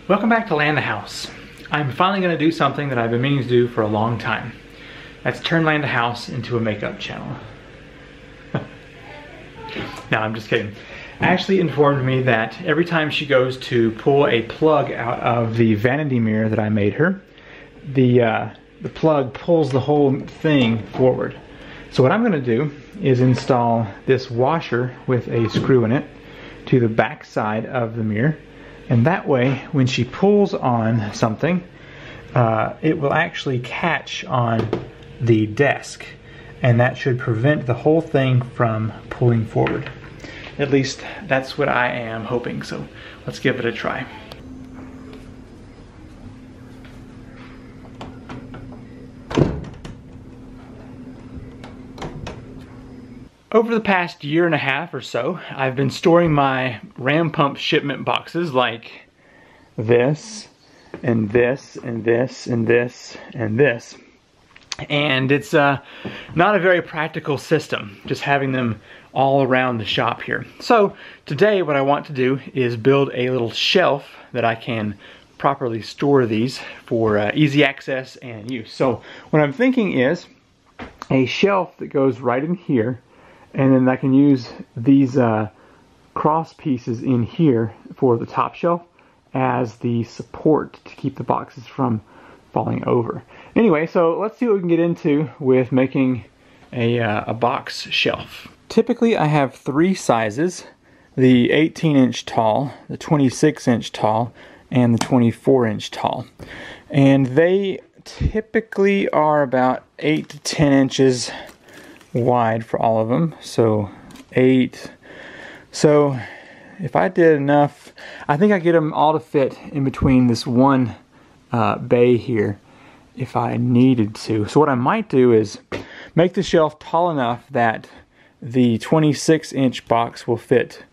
Welcome back to Land the House. I'm finally going to do something that I've been meaning to do for a long time. That's turn Land the House into a makeup channel. No, I'm just kidding. Ashley informed me that every time she goes to pull a plug out of the vanity mirror that I made her, the plug pulls the whole thing forward. So what I'm going to do is install this washer with a screw in it to the back side of the mirror. And that way, when she pulls on something, it will actually catch on the desk. And that should prevent the whole thing from pulling forward. At least, that's what I am hoping. So, let's give it a try. Over the past year and a half or so, I've been storing my ram pump shipment boxes like this, and this, and this, and this, and this. And it's not a very practical system, just having them all around the shop here. So today what I want to do is build a little shelf that I can properly store these for easy access and use. So what I'm thinking is a shelf that goes right in here, and then I can use these cross pieces in here for the top shelf as the support to keep the boxes from falling over. Anyway, so let's see what we can get into with making a box shelf. Typically I have three sizes: the 18-inch tall, the 26-inch tall, and the 24-inch tall. And they typically are about 8 to 10 inches wide for all of them, so 8. So if I did enough, I think I get them all to fit in between this one bay here if I needed to. So what I might do is make the shelf tall enough that the 26-inch box will fit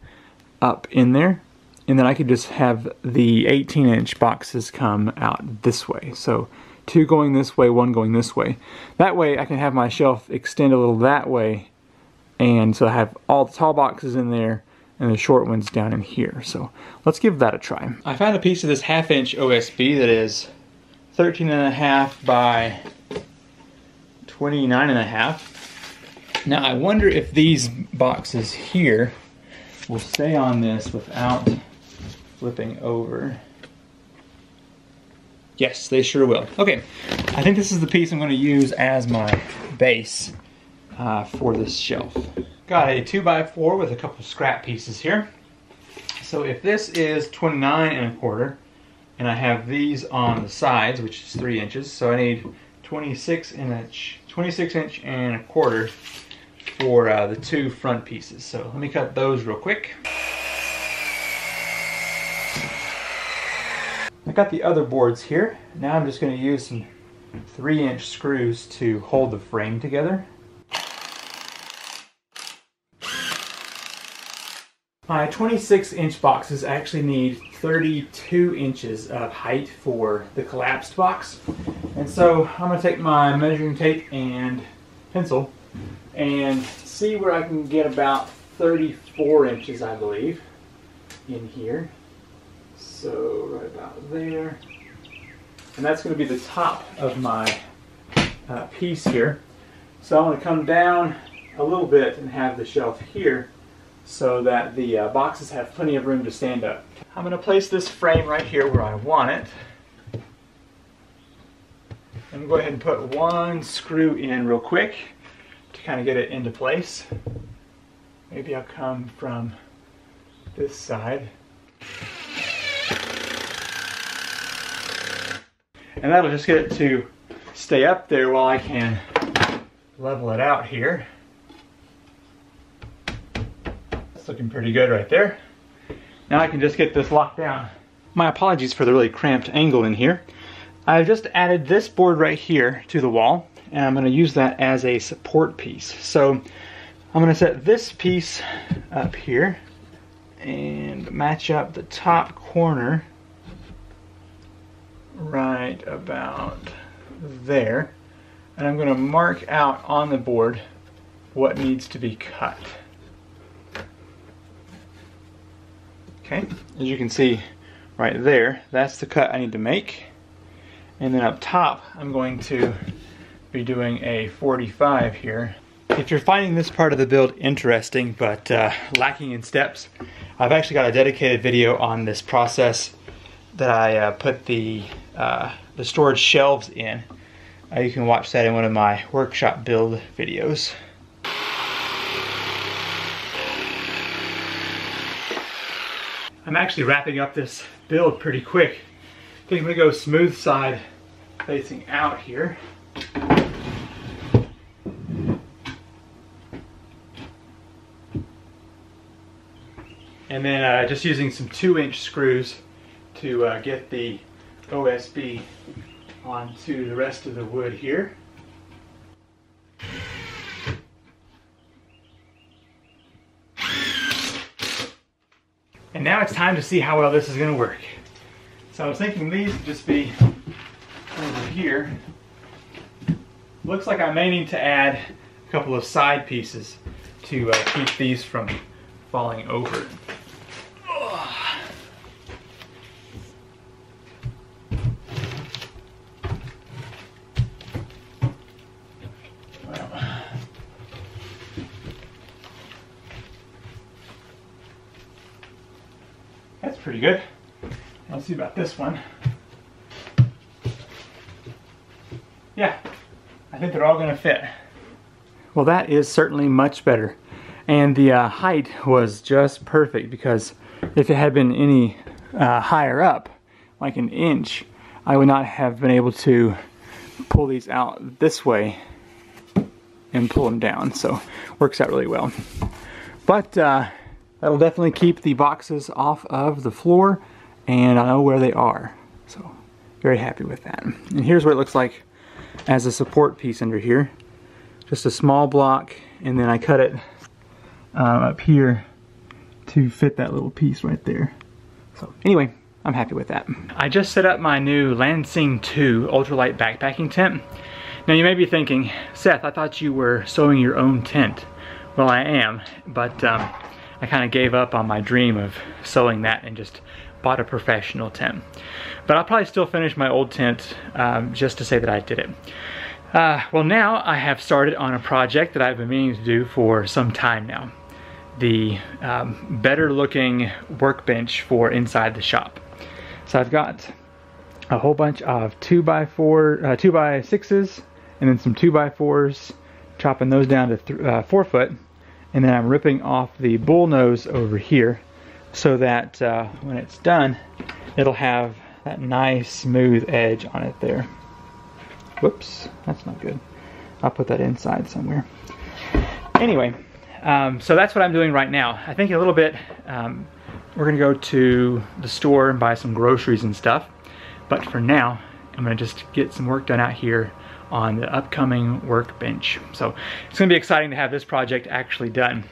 up in there, and then I could just have the 18-inch boxes come out this way. So 2 going this way, 1 going this way. That way I can have my shelf extend a little that way, and so I have all the tall boxes in there and the short ones down in here. So let's give that a try. I found a piece of this 1/2-inch OSB that is 13.5 by 29.5. Now I wonder if these boxes here will stay on this without flipping over. Yes, they sure will. Okay, I think this is the piece I'm going to use as my base for this shelf. Got a 2x4 with a couple scrap pieces here. So if this is 29.25, and I have these on the sides, which is 3 inches, so I need 26 inch and 1/4 for the 2 front pieces. So let me cut those real quick. I got the other boards here. Now I'm just going to use some 3-inch screws to hold the frame together. My 26-inch boxes actually need 32 inches of height for the collapsed box. And so I'm going to take my measuring tape and pencil and see where I can get about 34 inches, I believe, in here. So right about there. And that's going to be the top of my piece here. So I'm going to come down a little bit and have the shelf here so that the boxes have plenty of room to stand up. I'm going to place this frame right here where I want it. I'm going to go ahead and put 1 screw in real quick to kind of get it into place. Maybe I'll come from this side. And that'll just get it to stay up there while I can level it out here. It's looking pretty good right there. Now I can just get this locked down. My apologies for the really cramped angle in here. I've just added this board right here to the wall, and I'm going to use that as a support piece. So I'm going to set this piece up here and match up the top corner right about there, and I'm going to mark out on the board what needs to be cut. Okay, as you can see, right there. That's the cut I need to make. And then up top, I'm going to be doing a 45 here. If you're finding this part of the build interesting but lacking in steps, I've actually got a dedicated video on this process that I put the storage shelves in. You can watch that in one of my workshop build videos. I'm actually wrapping up this build pretty quick. I think I'm gonna go smooth side facing out here. And then just using some 2-inch screws to get the OSB onto the rest of the wood here. And now it's time to see how well this is going to work. So I was thinking these would just be over here. Looks like I may need to add a couple of side pieces to keep these from falling over. That's pretty good. Let's see about this one. Yeah, I think they're all gonna fit. Well, that is certainly much better. And the height was just perfect, because if it had been any higher up, like an inch, I would not have been able to pull these out this way and pull them down. So works out really well. But that'll definitely keep the boxes off of the floor, and I know where they are. So very happy with that. And here's what it looks like as a support piece under here. Just a small block, and then I cut it up here to fit that little piece right there. So anyway, I'm happy with that. I just set up my new Lansing 2 ultralight backpacking tent. Now you may be thinking, Seth, I thought you were sewing your own tent. Well, I am, but I kind of gave up on my dream of sewing that and just bought a professional tent. But I'll probably still finish my old tent just to say that I did it. Well, now I have started on a project that I've been meaning to do for some time now. The better looking workbench for inside the shop. So I've got a whole bunch of 2x6s and then some 2x4s, chopping those down to 4 foot. And then I'm ripping off the bull nose over here so that when it's done, it'll have that nice smooth edge on it there. Whoops, that's not good. I'll put that inside somewhere. Anyway, so that's what I'm doing right now. I think in a little bit, we're gonna go to the store and buy some groceries and stuff. But for now, I'm gonna just get some work done out here on the upcoming workbench. So it's gonna be exciting to have this project actually done.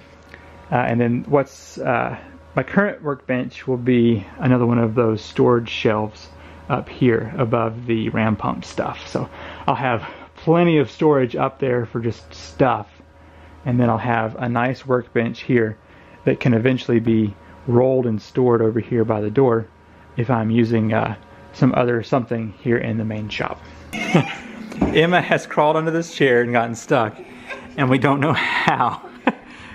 And then what's my current workbench will be another one of those storage shelves up here above the ram pump stuff. So I'll have plenty of storage up there for just stuff, and then I'll have a nice workbench here that can eventually be rolled and stored over here by the door if I'm using some other something here in the main shop. Emma has crawled under this chair and gotten stuck, and we don't know how.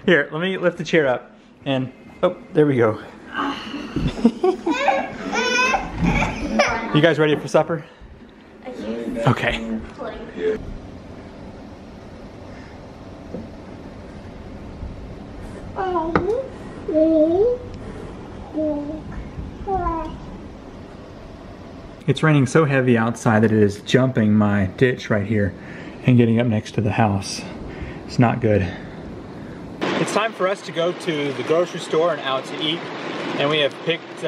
Here, let me lift the chair up, and oh, there we go. You guys ready for supper? Okay. It's raining so heavy outside that it is jumping my ditch right here and getting up next to the house. It's not good. It's time for us to go to the grocery store and out to eat, and we have picked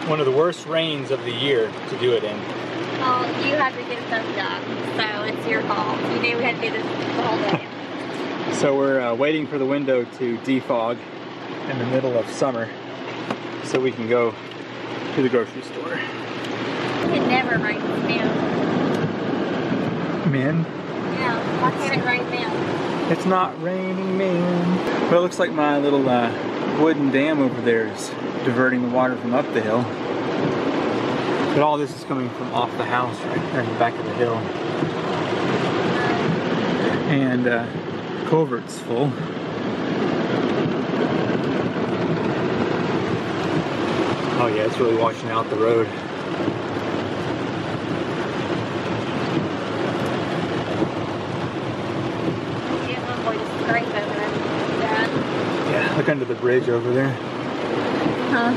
one of the worst rains of the year to do it in. Well, you had to get stuff done, so it's your fault. You knew we had to do this the whole day. So we're waiting for the window to defog in the middle of summer so we can go to the grocery store. It never rains men. Men? Yeah, why can't it rain men? It's not raining, man. Well, it looks like my little wooden dam over there is diverting the water from up the hill. But all this is coming from off the house right there in the back of the hill. And culvert's full. Oh yeah, it's really washing out the road. Yeah, look under the bridge over there. Huh.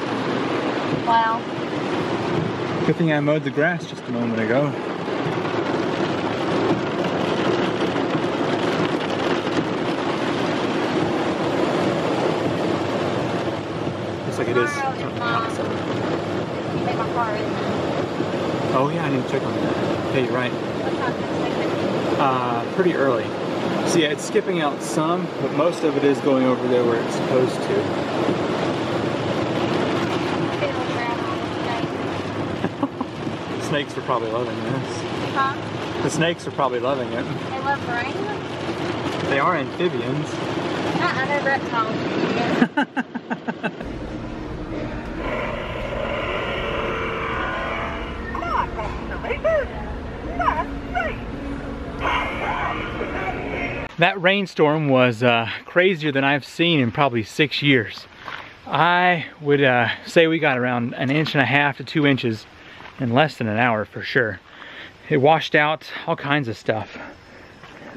Wow. Good thing I mowed the grass just a moment ago. Looks like it is. Oh yeah, I need to check on that. Yeah, you're right. Pretty early. So yeah, it's skipping out some, but most of it is going over there where it's supposed to. Snakes are probably loving this. Huh? The snakes are probably loving it. They love rain? They are amphibians. They're reptiles. That rainstorm was crazier than I've seen in probably 6 years. I would say we got around 1.5 to 2 inches in less than an hour for sure. It washed out all kinds of stuff.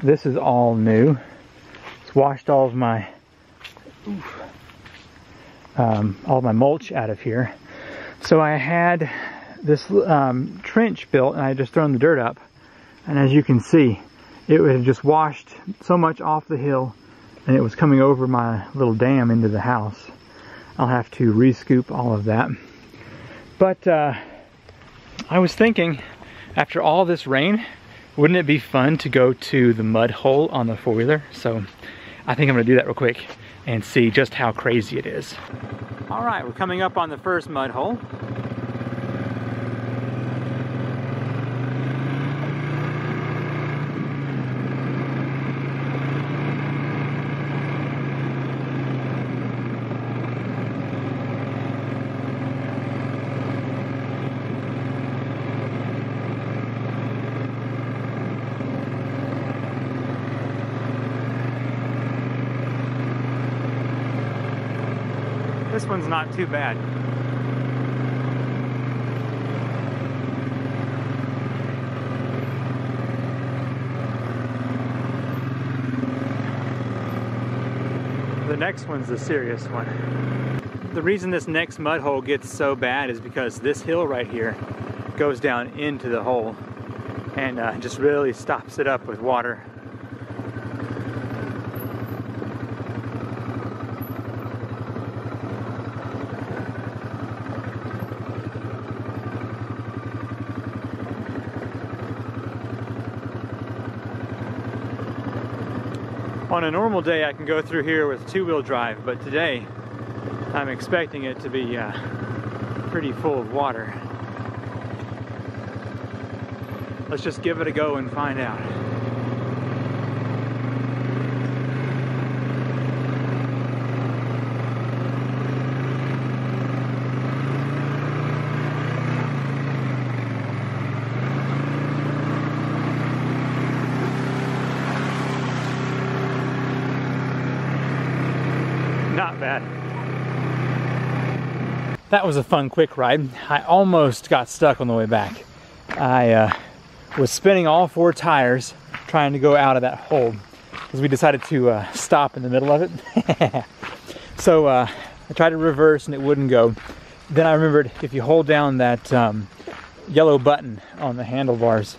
This is all new. It's washed all of my mulch out of here. So I had this trench built and I had just thrown the dirt up, and as you can see, it had just washed so much off the hill and it was coming over my little dam into the house. I'll have to re-scoop all of that. But I was thinking, after all this rain, wouldn't it be fun to go to the mud hole on the four-wheeler? So I think I'm gonna do that real quick and see just how crazy it is. All right, we're coming up on the first mud hole. This one's not too bad. The next one's the serious one. The reason this next mud hole gets so bad is because this hill right here goes down into the hole and just really stops it up with water. On a normal day I can go through here with two-wheel drive, but today I'm expecting it to be pretty full of water. Let's just give it a go and find out. Not bad. That was a fun quick ride. I almost got stuck on the way back. I was spinning all 4 tires trying to go out of that hole because we decided to stop in the middle of it. So I tried to reverse and it wouldn't go. Then I remembered if you hold down that yellow button on the handlebars,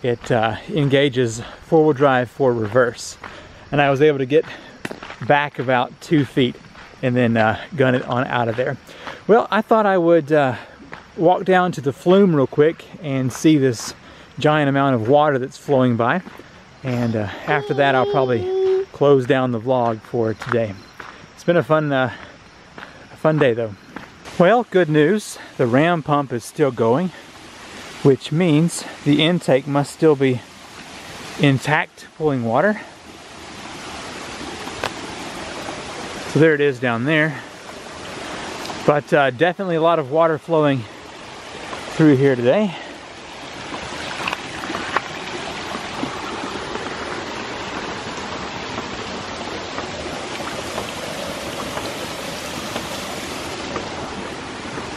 it engages 4-wheel drive for reverse. And I was able to get back about 2 feet and then gun it on out of there. Well, I thought I would walk down to the flume real quick and see this giant amount of water that's flowing by, and after that I'll probably close down the vlog for today. It's been a fun day though. Well, good news, the ram pump is still going, which means the intake must still be intact, pulling water. So there it is down there. But definitely a lot of water flowing through here today.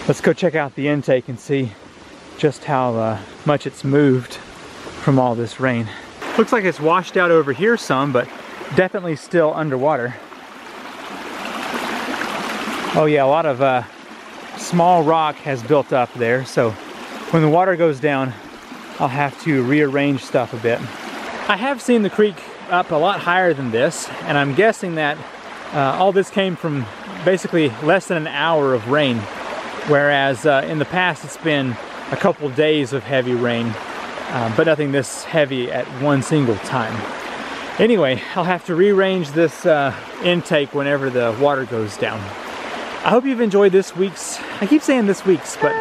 Let's go check out the intake and see just how much it's moved from all this rain. Looks like it's washed out over here some, but definitely still underwater. Oh yeah, a lot of small rock has built up there, so when the water goes down, I'll have to rearrange stuff a bit. I have seen the creek up a lot higher than this, and I'm guessing that all this came from basically less than an hour of rain, whereas in the past it's been a couple days of heavy rain, but nothing this heavy at one single time. Anyway, I'll have to rearrange this intake whenever the water goes down. I hope you've enjoyed this week's, I keep saying this week's, but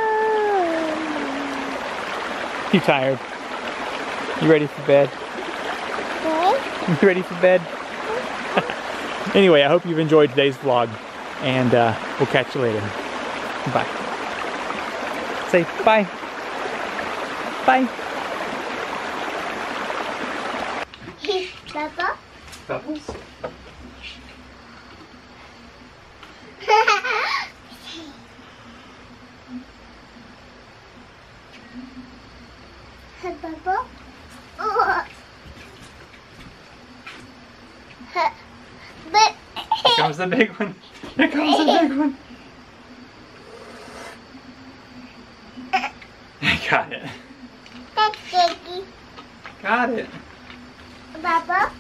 you tired? You ready for bed? You ready for bed? Anyway, I hope you've enjoyed today's vlog, and we'll catch you later. Bye. Say bye. Bye. Bubba? Bubbles? Bubba? Oh. But Here comes the big one. Here comes the big one. Got it. that's sticky. Got it. Bubba?